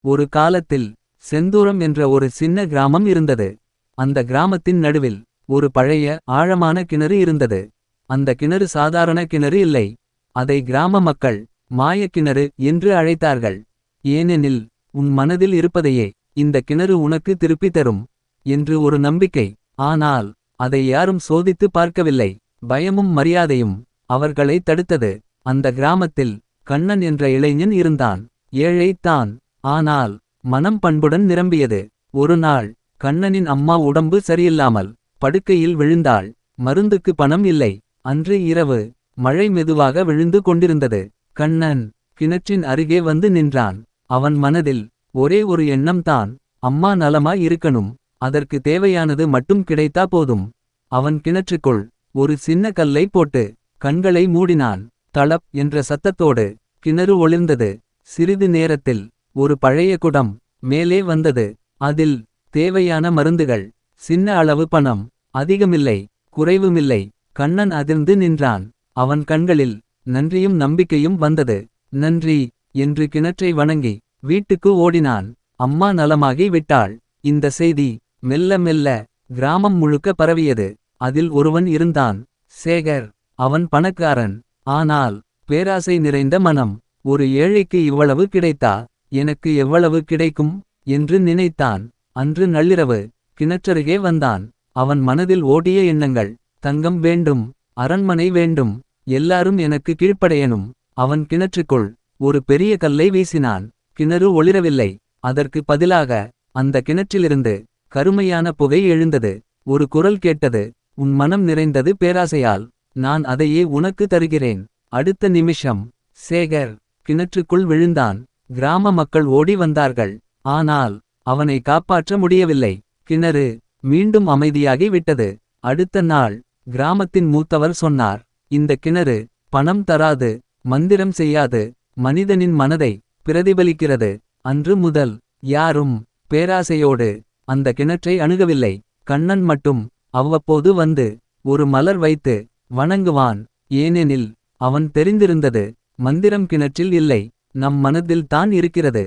ஒரு காலத்தில் செந்தூரம் என்ற ஒரு சின்ன கிராமம் இருந்தது. அந்த கிராமத்தின் நடுவில் ஒரு பழைய ஆழமான கிணறு இருந்தது. அந்த கிணறு சாதாரண கிணறு இல்லை. அதை கிராம மக்கள் மாயக்கிணறு என்று அழைத்தார்கள். ஏனெனில் உன் மனதில் இருப்பதையே இந்த கிணறு உனக்கு திருப்பி தரும் என்று ஒரு நம்பிக்கை. ஆனால் அதை யாரும் சோதித்து பார்க்கவில்லை. பயமும் மரியாதையும் அவர்களை தடுத்தது. அந்த கிராமத்தில் கண்ணன் என்ற இளைஞன் இருந்தான். ஏழைத்தான், ஆனால் மனம் பண்புடன் நிரம்பியது. ஒரு நாள் கண்ணனின் அம்மா உடம்பு சரியில்லாமல் படுக்கையில் விழுந்தாள். மருந்துக்கு பணம் இல்லை. அன்று இரவு மழை மெதுவாக விழுந்து கொண்டிருந்தது. கண்ணன் கிணற்றின் அருகே வந்து நின்றான். அவன் மனதில் ஒரே ஒரு எண்ணம்தான், அம்மா நலமாய் இருக்கணும். அதற்கு தேவையானது மட்டும் கிடைத்தா போதும். அவன் கிணற்றுக்குள் ஒரு சின்ன கல்லை போட்டு கண்களை மூடினான். தளப் என்ற சத்தத்தோடு கிணறு ஒளிர்ந்தது. சிறிது நேரத்தில் ஒரு பழைய குடம் மேலே வந்தது. அதில் தேவையான மருந்துகள், சின்ன அளவு பணம். அதிகமில்லை, குறைவுமில்லை. கண்ணன் அதிர்ந்து நின்றான். அவன் கண்களில் நன்றியும் நம்பிக்கையும் வந்தது. நன்றி என்று கிணற்றை வணங்கி வீட்டுக்கு ஓடினான். அம்மா நலமாகி விட்டாள். இந்த செய்தி மெல்ல மெல்ல கிராமம் முழுக்க பரவியது. அதில் ஒருவன் இருந்தான், சேகர். அவன் பணக்காரன், ஆனால் பேராசை நிறைந்த மனம். ஒரு ஏழைக்கு இவ்வளவு கிடைத்தா எனக்கு எவ்வளவு கிடைக்கும் என்று நினைத்தான். அன்று நள்ளிரவு கிணற்றருகே வந்தான். அவன் மனதில் ஓடிய எண்ணங்கள், தங்கம் வேண்டும், அரண்மனை வேண்டும், எல்லாரும் எனக்கு கீழ்ப்படையணும். அவன் கிணற்றுக்குள் ஒரு பெரிய கல்லை வீசினான். கிணறு ஒளிரவில்லை. அதற்கு பதிலாக அந்த கிணற்றிலிருந்து கருமையான புகை எழுந்தது. ஒரு குரல் கேட்டது, உன் மனம் நிறைந்தது பேராசையால், நான் அதையே உனக்கு தருகிறேன். அடுத்த நிமிஷம் சேகர் கிணற்றுக்குள் விழுந்தான். கிராம மக்கள் ஓடி வந்தார்கள். ஆனால் அவனை காப்பாற்ற முடியவில்லை. கிணறு மீண்டும் அமைதியாகி விட்டது. அடுத்த நாள் கிராமத்தின் மூத்தவர் சொன்னார், இந்த கிணறு பணம் தராது, மந்திரம் செய்யாது, மனிதனின் மனதை பிரதிபலிக்கிறது. அன்று முதல் யாரும் பேராசையோடு அந்த கிணற்றை அணுகவில்லை. கண்ணன் மட்டும் அவ்வப்போது வந்து ஒரு மலர் வைத்து வணங்குவான். ஏனெனில் அவன் தெரிந்திருந்தது, மந்திரம் கிணற்றில் இல்லை, நம் மனதில் தான் இருக்கிறது.